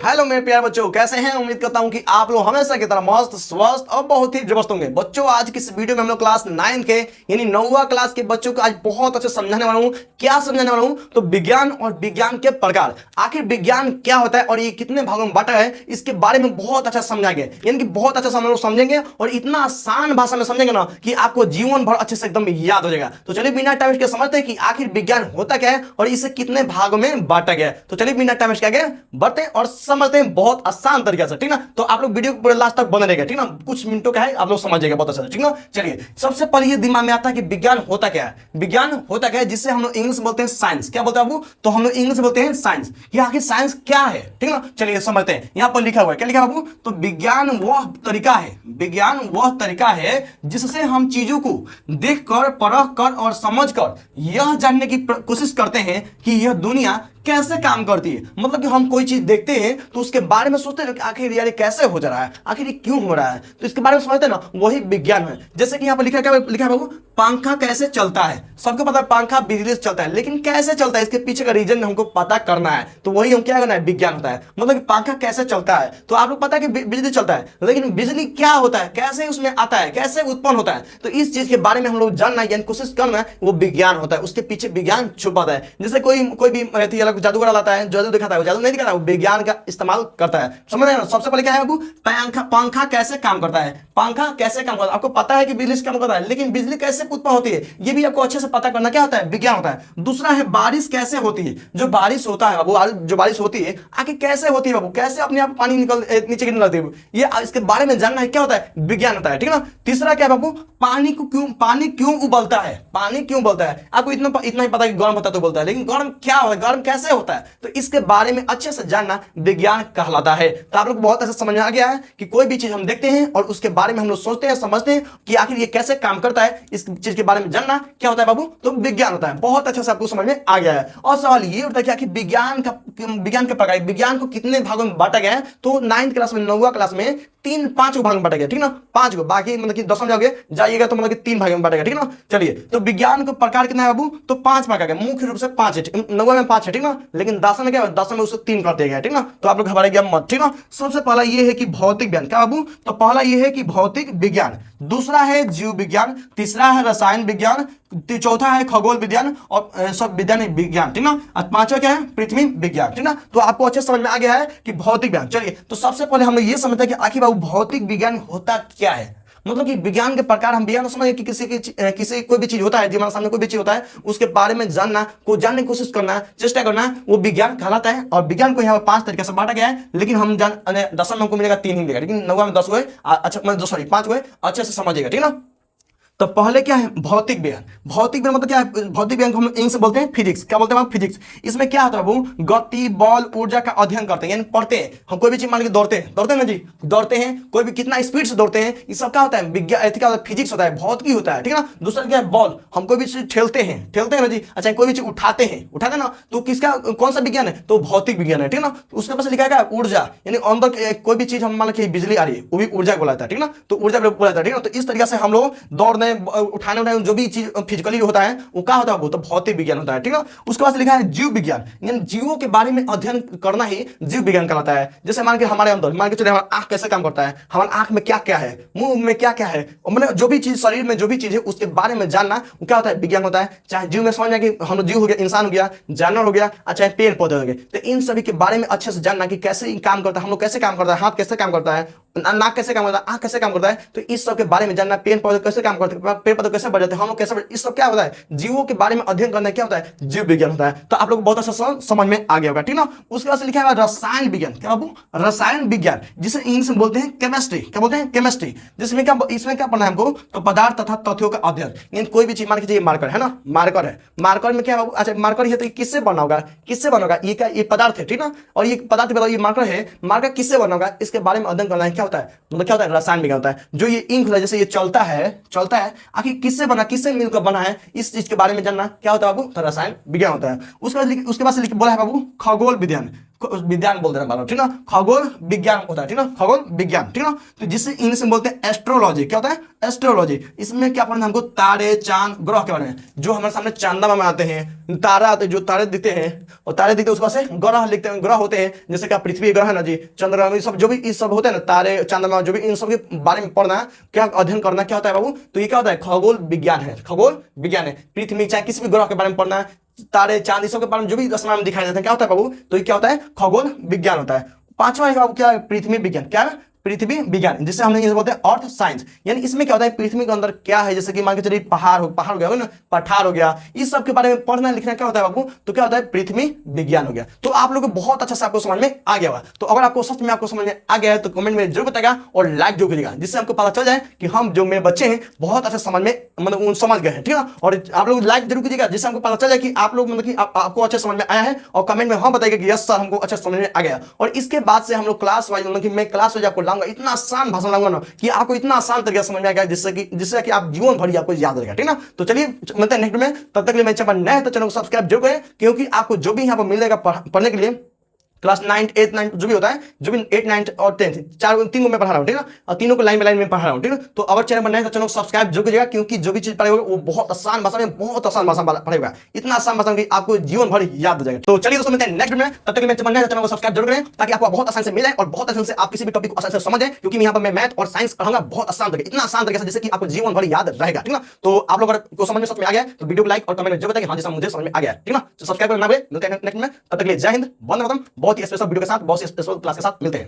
Hello मेरे प्यारे बच्चों, कैसे हैं? उम्मीद करता हूं कि आप लोग हमेशा की तरह मस्त स्वस्थ और बहुत ही जबरदस्त होंगे। बच्चों, आज की इस वीडियो में हम लोग क्लास 9 के यानी 9वीं क्लास के बच्चों को आज बहुत अच्छे समझाने वाला हूं। क्या समझाने वाला हूं? तो विज्ञान और विज्ञान के प्रकार, आखिर विज्ञान क्या होता है और ये कितने भागों में बांटा है, इसके बारे में बहुत अच्छा समझाएंगे। यानी कि बहुत अच्छा हम लोग समझेंगे और इतना आसान भाषा में समझेंगे ना कि आपको जीवन भर अच्छे से एकदम याद हो जाएगा। तो चलिए बिना टाइम के समझते हैं कि आखिर विज्ञान होता क्या है और इसे कितने भागों में बांटा गया है। तो चलिए बिना टाइम के आगे बढ़ते हैं और समझते हैं बहुत आसान तरीके से, ठीक ना। तो आप लोग वीडियो पूरे लास्ट तक बने रहेगा, ठीक ना। कुछ मिनटों का है, आप लोग समझिएगा बहुत अच्छा से, ठीक ना। चलिए सबसे पहले ये दिमाग में आता है कि विज्ञान होता क्या है। विज्ञान होता क्या है, जिससे हम लोग इंग्लिश बोलते हैं साइंस। क्या बोलते हैं बाबू? तो हम लोग इंग्लिश बोलते हैं साइंस। ये आखिर साइंस क्या है, ठीक ना। चलिए समझते हैं। यहां पर लिखा हुआ है, क्या लिखा है बाबू? तो विज्ञान वह तरीका है, विज्ञान वह तरीका है जिससे हम चीजों को देख कर, परख कर और समझ कर यह जानने की कोशिश करते हैं कि यह दुनिया कैसे काम करती है। मतलब कि हम कोई चीज देखते हैं तो उसके बारे में सोचते हैं कि आखिर यार ये कैसे हो जा रहा है, आखिर ये क्यों हो रहा है, तो इसके बारे में समझते हैं ना, वही विज्ञान है। जैसे कि यहाँ पर लिखा क्या लिखा है बाबू? पंखा कैसे चलता है। सबको पता है पंखा बिजली से चलता है, लेकिन कैसे चलता है इसके पीछे का रीजन हमको पता करना है। तो वही हम क्या करना है, विज्ञान होता है। मतलब कि पंखा कैसे चलता है, तो आप लोग पता है कि बिजली चलता है, लेकिन बिजली क्या होता है, कैसे उसमें आता है, कैसे उत्पन्न होता है, तो इस चीज के बारे में हम लोग जानना यानी कोशिश करना, वो विज्ञान होता है। उसके पीछे विज्ञान छुपा है। जैसे कोई भी अलग जादूगर लाता है, जादू दिखाता है, वो जादू नहीं दिखाता, वो विज्ञान का इस्तेमाल करता है। समझ रहे हैं ना। सबसे पहले क्या है बाबू? पंखा कैसे काम करता है। पंखा कैसे काम करता है, आपको पता है कि बिजली से काम करता है, लेकिन बिजली कैसे उत्पन्न होती है ये भी आपको अच्छे से पता करना क्या होता है, विज्ञान होता है। दूसरा है बारिश कैसे होती है। जो बारिश होता है बाबू, जो बारिश होती है आखिर कैसे होती है बाबू, कैसे अपने आप पानी निकल नीचे गिरने लगती है, ये इसके बारे में जानना है, क्या होता है, विज्ञान होता है, ठीक है ना। तीसरा क्या है बाबू? पानी क्यों उबलता है, पानी क्यों उबलता है। आपको इतना ही पता है कि गर्म होता है तो उबलता है, लेकिन गर्म क्या होता है, गर्म कैसे होता है, तो इसके बारे में अच्छे से जानना विज्ञान कहलाता है। तो आप लोग बहुत ऐसा समझ में आ गया है कि कोई भी चीज हम देखते हैं और उसके बारे में हम लोग सोचते हैं, समझते हैं कि आखिर ये कैसे काम करता है, इस चीज के बारे में जानना क्या होता है बाबू? तो विज्ञान होता है। बहुत अच्छा से आपको समझ में आ गया है। और सवाल ये उठता है कि आखिर विज्ञान के प्रकार, विज्ञान को कितने भागों में बांटा गया है। तो 9th क्लास में, 9वीं क्लास में 5 भाग में बांटा गया, ठीक ना। 5 को, बाकी मतलब कि 10 में जाइएगा तो मतलब कि 3 भाग में बांटेगा, ठीक ना। चलिए, तो विज्ञान का प्रकार कितना है बाबू? तो 5 प्रकार है, मुख्य रूप से 5 है। 9वीं में 5 है, ठीक ना, लेकिन 10 में क्या है, 10 में उसको 3 कर दिया गया, ठीक ना। तो आप लोग घबराइएगा मत, ठीक ना। सबसे पहला ये है कि भौतिक विज्ञान, क्या बाबू? तो पहला ये है कि भौतिक विज्ञान, दूसरा है जीव विज्ञान, तीसरा है रसायन विज्ञान, चौथा है खगोल विज्ञान और सब विज्ञान विज्ञान, ठीक ना। और पांचवा क्या है, पृथ्वी विज्ञान, ठीक ना। तो आपको अच्छे समझ में आ गया है कि भौतिक विज्ञान। चलिए, तो सबसे पहले हम लोग ये समझते हैं कि आखिर बाबू भौतिक विज्ञान होता क्या है। मतलब कि विज्ञान के प्रकार, हम विज्ञान समझे कि किसी कोई भी चीज होता है, हमारे सामने कोई भी चीज होता है, उसके बारे में जानना, को जानने की कोशिश करना, चेष्टा करना, वो विज्ञान कहलाता है। और विज्ञान को यहाँ 5 तरीके से बांटा गया है, लेकिन हम 10 में हमको मिलेगा 3 ही मिलेगा, लेकिन 9वीं में 10 हुए, अच्छा सॉरी 5 हुए, अच्छे से समझिएगा, ठीक ना। तो पहले क्या है, भौतिक विज्ञान। भौतिक विज्ञान मतलब क्या है? भौतिक विज्ञान को हम इंग्लिश से बोलते हैं फिजिक्स। क्या बोलते हैं हम? फिजिक्स। इसमें क्या होता है बाबू? गति, बल, ऊर्जा का अध्ययन करते हैं, यानी पढ़ते हैं। हम कोई भी चीज मान के दौड़ते हैं ना जी, दौड़ते हैं, कोई भी कितना स्पीड से दौड़ते हैं, ये सब क्या होता है, विज्ञान, क्या होता है, फिजिक्स होता है, भौतिकी होता है, ठीक है ना। दूसरा क्या है, बल, हम कोई भी चीज ठेलते हैं ना जी, अच्छा कोई भी चीज उठाते हैं ना, तो किसका, कौन सा विज्ञान है? तो भौतिक विज्ञान है, ठीक ना। उसके पास लिखा है ऊर्जा, यानी अंदर कोई भी चीज हम मान के बिजली आ रही है, वो भी ऊर्जा को बुलाता है, ठीक ना। तो ऊर्जा को बुलाता है, ठीक ना। तो इस तरीके से हम लोग दौड़ने, उठाने, जो भी चीज फिजिकली होता है वो क्या होता है, वो तो भौतिक विज्ञान होता है, ठीक है। उसके बाद लिखा है जीव विज्ञान, यानी जीवों के बारे में अध्ययन करना ही जीव विज्ञान कहलाता है। जैसे मान के हमारे अंदर, मान के चलिए हमारा आंख कैसे काम करता है, हमारे आंख में क्या क्या है, मुंह में क्या क्या है, मतलब जो भी चीज शरीर में जो भी चीज है उसके बारे में जानना, वो क्या होता है, विज्ञान होता है। चाहे जीव में समझना कि हम जीव हो गया, इंसान हो गया, जानवर हो गया, चाहे पेड़ पौधे हो गए, तो इन सभी के बारे में अच्छे से जानना कि कैसे काम करता है, हम लोग कैसे काम करता है, हाथ कैसे काम करता है, नाक कैसे काम करता है, आंख कैसे काम करता है, तो इस सब के बारे में जानना, पेड़ पौधे कैसे काम करते हैं, पेड़ पौधे कैसे बढ़ जाते हैं, हम लोग कैसे, इस सब क्या होता है, जीवों के बारे में अध्ययन करना क्या होता है, जीव विज्ञान होता है। तो आप लोग बहुत अच्छा समझ में आ गया होगा, ठीक ना। उसके बाद लिखा है रसायन विज्ञान। क्या बाबू? रसायन विज्ञान, जिसे इंग्लिश में बोलते हैं केमिस्ट्री। क्या बोलते हैं? केमिस्ट्री। जिसमें क्या, इसमें क्या पढ़ना है हमको? तो पदार्थ तथा तथ्यों का अध्ययन, यानी कोई भी चीज मान के मार्कर है ना, मार्कर है, मार्कर में क्या बाबू, अच्छा मार्कर है तो किससे बना होगा, किससे बना होगा, ये क्या, ये पदार्थ है, ठीक ना। और ये पदार्थ बताओ, ये मार्कर है, मार्कर किससे बना होगा, इसके बारे में अध्ययन करना है। क्या होता है, मतलब क्या होता है, रसायन विज्ञान होता है। जो ये इंक होता है, जैसे ये चलता है, आखिर किससे बना, किससे मिलकर बना है, इस चीज के बारे में जानना क्या होता है बाबू, तो रसायन विज्ञान होता है। उसके बाद बोला है बाबू खगोल विज्ञान। विज्ञान बोल देना, ठीक ना, खगोल विज्ञान होता है, ठीक ना, खगोल विज्ञान, ठीक ना। तो जिसे इंग्लिश में बोलते हैं एस्ट्रोलॉजी। क्या होता है? एस्ट्रोलॉजी। इसमें क्या पढ़ना हमको? तारे, चांद, ग्रह के बारे में। जो हमारे सामने चांदा में आते हैं, तारा आते हैं, जो तारे दिखते हैं और तारे दिखते हैं उसको से ग्रह लिखते हैं, ग्रह होते हैं। जैसे कि पृथ्वी ग्रह है ना जी, चंद्रमा, ये सब जो भी ये सब होते हैं ना, तारे, चंद्रमा, जो भी इन सब के बारे में पढ़ना, क्या अध्ययन करना, क्या होता है बाबू? तो ये क्या होता है? खगोल विज्ञान है, खगोल विज्ञान है। पृथ्वी चाहे किसी भी ग्रह के बारे में पढ़ना है, तारे, चांद, इस सब के बारे में जो भी आसमान में दिखाई देते हैं, क्या होता है बाबू? तो ये क्या होता है? खगोल विज्ञान होता है। पांचवा है बाबू क्या? पृथ्वी विज्ञान। क्या है? पृथ्वी विज्ञान, जिसे हम इंग्लिश बोलते हैं अर्थ साइंस। यानी इसमें क्या होता है? पृथ्वी के अंदर क्या है, जैसे कि मान के चलिए पहाड़ हो गया ना, पठार हो गया, इस सब के बारे में पढ़ना लिखना क्या होता है बाबू? तो क्या होता है? पृथ्वी विज्ञान हो गया। तो आप लोग को बहुत अच्छा से आपको समझ में आ गया होगा। तो अगर आपको सच में आपको समझ में आ गया है तो कमेंट में जरूर बताएगा और लाइक जरूर करिएगा, जिससे हमको पता चल जाए कि हम जो मेरे बच्चे हैं बहुत अच्छे समझ में मतलब समझ गए हैं, ठीक है। और आप लोग लाइक जरूर कीजिएगा, जिससे हमको पता चल जाए कि आप लोग मतलब कि आपको अच्छे समझ में आया है। और कमेंट में हम बताइएगा कि यस सर हमको अच्छे समझ में आ गया। और इसके बाद से हम लोग क्लास वाइज मतलब कि मैं क्लास वाइज आपको लाऊंगा, इतना आसान भाषण लाऊंगा ना कि आपको इतना आसान तरीके से समझ में आएगा, जिससे कि आप जीवन भर आपको याद रहेगा, ठीक ना। तो चलिए मिलते हैं नेक्स्ट में, तब तक के लिए मेरे चैनल नए हैं तो चैनल को सब्सक्राइब जरूर करें, क्योंकि आपको जो भी यहाँ पर मिलेगा पढ़ने के लिए क्लास 9, 8, 9 जो भी होता है, जो भी 8, 9 और 10 तीन को मैं पढ़ा रहा हूँ, ठीक है। और तीनों को लाइन बाय लाइन में पढ़ा रहा हूँ, ठीक है। तो अगर चैनल बनाए तो चैनल को सब्सक्राइब जरूर कीजिएगा, क्योंकि जो भी चीज पढ़ेगा वो बहुत आसान भाषा में, बहुत आसान भाषा में पढ़ेगा, इतना आसान भाषा में कि आपको जीवन भर याद हो जाएगा। तो चलिए दोस्तों मिलते हैं नेक्स्ट में, तब तक मेरे चैनल को सब्सक्राइब जरूर करें, ताकि आपको बहुत आसान से मिले और बहुत आसान से आप किसी भी टॉपिक को आसान से समझें, क्योंकि यहाँ पर मैं मैथ और साइंस पढ़ाऊंगा बहुत आसान तरीके, इतना आसान तरीके से जिससे कि आपको जीवन भर याद रहेगा, ठीक ना। तो आप लोग को समझ में समझ में आ गया तो वीडियो को लाइक और कमेंट में जरूर बताएं कि हाँ जैसा मुझे समझ में आ गया, ठीक ना। तो सब्सक्राइब करना, मिलते हैं नेक्स्ट में, तब तक के लिए जय हिंद, वंदे मातरम। बहुत ही स्पेशल वीडियो के साथ, बहुत ही स्पेशल क्लास के साथ मिलते हैं।